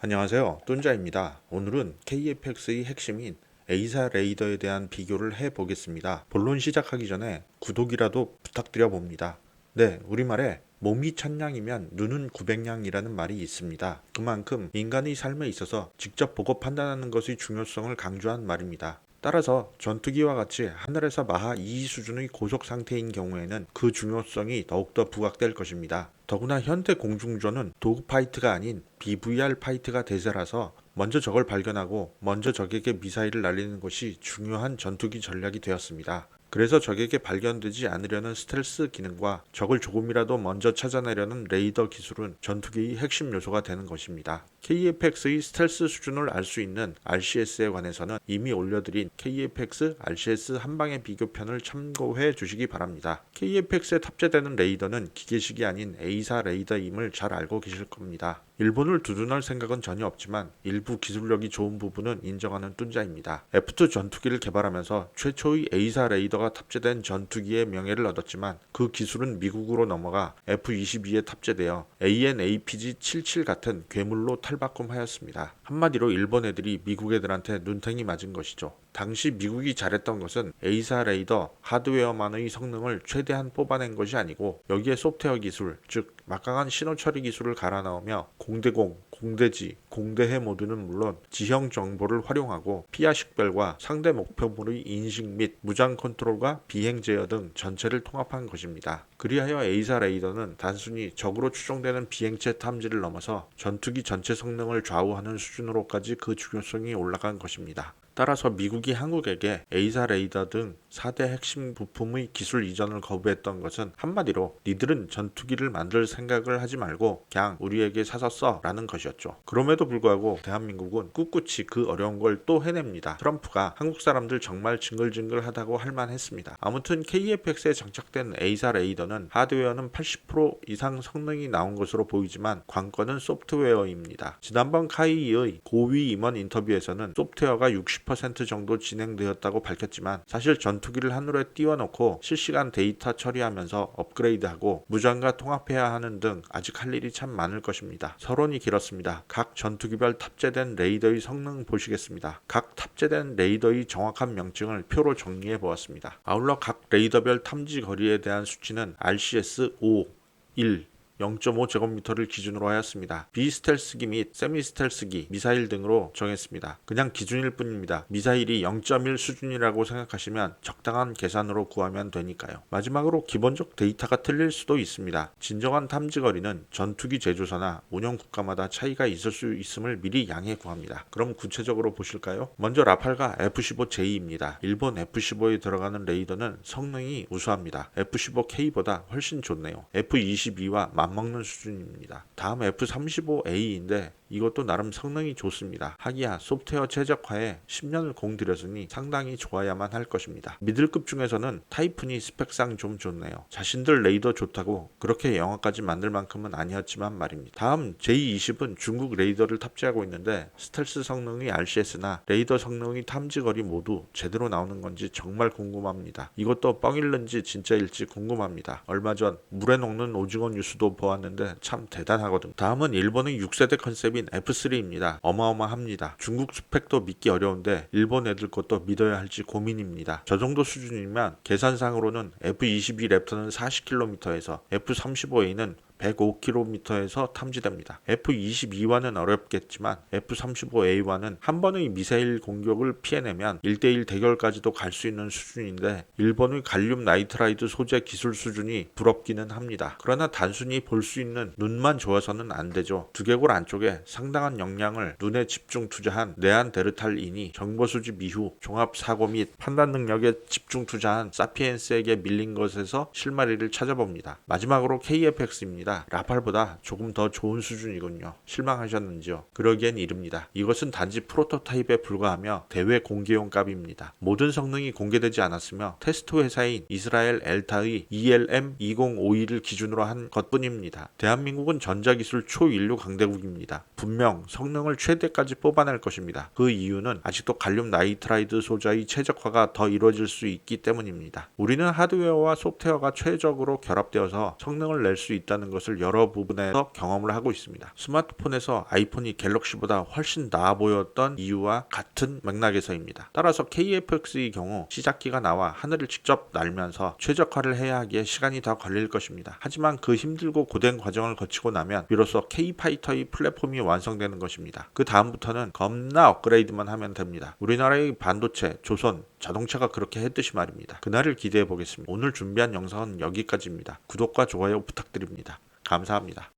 안녕하세요. 뚠자입니다. 오늘은 KFX의 핵심인 A사 레이더에 대한 비교를 해보겠습니다. 본론 시작하기 전에 구독이라도 부탁드려 봅니다. 네, 우리말에 몸이 천냥이면 눈은 900냥이라는 말이 있습니다. 그만큼 인간의 삶에 있어서 직접 보고 판단하는 것의 중요성을 강조한 말입니다. 따라서 전투기와 같이 하늘에서 마하 2 수준의 고속 상태인 경우에는 그 중요성이 더욱더 부각될 것입니다. 더구나 현대 공중전은 도그파이트가 아닌 BVR 파이트가 대세라서 먼저 적을 발견하고 먼저 적에게 미사일을 날리는 것이 중요한 전투기 전략이 되었습니다. 그래서 적에게 발견되지 않으려는 스텔스 기능과 적을 조금이라도 먼저 찾아내려는 레이더 기술은 전투기의 핵심 요소가 되는 것입니다. KFX의 스텔스 수준을 알 수 있는 RCS에 관해서는 이미 올려드린 KFX RCS 한방의 비교편을 참고해 주시기 바랍니다. KFX에 탑재되는 레이더는 기계식이 아닌 A사 레이더임을 잘 알고 계실 겁니다. 일본을 두둔할 생각은 전혀 없지만 일부 기술력이 좋은 부분은 인정하는 뚠자입니다. F2 전투기를 개발하면서 최초의 A사 레이더가 탑재된 전투기의 명예를 얻었지만 그 기술은 미국으로 넘어가 F-22에 탑재되어 AN/APG-77 같은 괴물로 탈바꿈하였습니다. 한마디로 일본 애들이 미국 애들한테 눈탱이 맞은 것이죠. 당시 미국이 잘했던 것은 A사 레이더 하드웨어만의 성능을 최대한 뽑아낸 것이 아니고 여기에 소프트웨어 기술, 즉 막강한 신호 처리 기술을 갈아 넣으며 공대공, 공대지, 공대해 모드는 물론 지형 정보를 활용하고 피하 식별과 상대 목표물의 인식 및 무장 컨트롤과 비행 제어 등 전체를 통합한 것입니다. 그리하여 A사 레이더는 단순히 적으로 추정되는 비행체 탐지를 넘어서 전투기 전체 성능을 좌우하는 수준으로까지 그 중요성이 올라간 것입니다. 따라서 미국이 한국에게 A사 레이더 등 4대 핵심 부품의 기술 이전을 거부했던 것은 한마디로 니들은 전투기를 만들 생각을 하지 말고 그냥 우리에게 사서 써 라는 것이었죠. 그럼에도 불구하고 대한민국은 꿋꿋이 그 어려운 걸 또 해냅니다. 트럼프가 한국 사람들 정말 징글징글하다고 할 만했습니다. 아무튼 KFX에 장착된 A사 레이더는 하드웨어는 80% 이상 성능이 나온 것으로 보이지만 관건은 소프트웨어입니다. 지난번 카이의 고위 임원 인터뷰에서는 소프트웨어가 60% 정도 진행되었다고 밝혔지만 사실 전투기를 하늘에 띄워놓고 실시간 데이터 처리하면서 업그레이드하고 무장과 통합해야 하는 등 아직 할 일이 참 많을 것입니다. 서론이 길었습니다. 각 전투기별 탑재된 레이더의 성능 보시겠습니다. 각 탑재된 레이더의 정확한 명칭을 표로 정리해 보았습니다. 아울러 각 레이더별 탐지 거리에 대한 수치는 RCS 5, 1, 0.5제곱미터를 기준으로 하였습니다. 비스텔스기 및 세미스텔스기, 미사일 등으로 정했습니다. 그냥 기준일 뿐입니다. 미사일이 0.1 수준이라고 생각하시면 적당한 계산으로 구하면 되니까요. 마지막으로 기본적 데이터가 틀릴 수도 있습니다. 진정한 탐지거리는 전투기 제조사나 운영 국가마다 차이가 있을 수 있음을 미리 양해 구합니다. 그럼 구체적으로 보실까요? 먼저 라팔과 F-15J입니다. 일본 F-15에 들어가는 레이더는 성능이 우수합니다. F-15K보다 훨씬 좋네요. F-22와 맞먹는 수준입니다. 다음 F-35A인데 이것도 나름 성능이 좋습니다. 하기야 소프트웨어 최적화에 10년을 공들였으니 상당히 좋아야만 할 것입니다. 미들급 중에서는 타이푼이 스펙상 좀 좋네요. 자신들 레이더 좋다고 그렇게 영화까지 만들 만큼은 아니었지만 말입니다. 다음 J-20은 중국 레이더를 탑재하고 있는데 스텔스 성능이 RCS나 레이더 성능이 탐지거리 모두 제대로 나오는 건지 정말 궁금합니다. 이것도 뻥일는지 진짜일지 궁금합니다. 얼마 전 물에 녹는 오징어 뉴스도 보았는데 참 대단하거든. 다음은 일본의 6세대 컨셉인 F3입니다. 어마어마합니다. 중국 스펙도 믿기 어려운데 일본 애들 것도 믿어야 할지 고민입니다. 저 정도 수준이면 계산상으로는 F-22 랩터는 40km에서 F-35A는 105km에서 탐지됩니다. F-22와는 어렵겠지만 F-35A와는 한 번의 미사일 공격을 피해내면 1대1 대결까지도 갈 수 있는 수준인데 일본의 갈륨 나이트라이드 소재 기술 수준이 부럽기는 합니다. 그러나 단순히 볼 수 있는 눈만 좋아서는 안 되죠. 두개골 안쪽에 상당한 역량을 눈에 집중 투자한 네안데르탈인이 정보 수집 이후 종합 사고 및 판단 능력에 집중 투자한 사피엔스에게 밀린 것에서 실마리를 찾아봅니다. 마지막으로 KFX입니다. 라팔보다 조금 더 좋은 수준이군요. 실망하셨는지요? 그러기엔 이릅니다. 이것은 단지 프로토타입에 불과하며 대외 공개용 값입니다. 모든 성능이 공개되지 않았으며 테스트 회사인 이스라엘 엘타의 ELM2052를 기준으로 한 것뿐입니다. 대한민국은 전자기술 초인류 강대국입니다. 분명 성능을 최대까지 뽑아낼 것입니다. 그 이유는 아직도 갈륨 나이트라이드 소자의 최적화가 더 이루어질 수 있기 때문입니다. 우리는 하드웨어와 소프트웨어가 최적으로 결합되어서 성능을 낼 수 있다는 것을 것을 여러 부분에서 경험을 하고 있습니다. 스마트폰에서 아이폰이 갤럭시보다 훨씬 나아 보였던 이유와 같은 맥락에서입니다. 따라서 KFX의 경우 시작기가 나와 하늘을 직접 날면서 최적화를 해야 하기에 시간이 더 걸릴 것입니다. 하지만 그 힘들고 고된 과정을 거치고 나면 비로소 K파이터의 플랫폼이 완성되는 것입니다. 그 다음부터는 겁나 업그레이드만 하면 됩니다. 우리나라의 반도체, 조선, 자동차가 그렇게 했듯이 말입니다. 그날을 기대해 보겠습니다. 오늘 준비한 영상은 여기까지입니다. 구독과 좋아요 부탁드립니다. 감사합니다.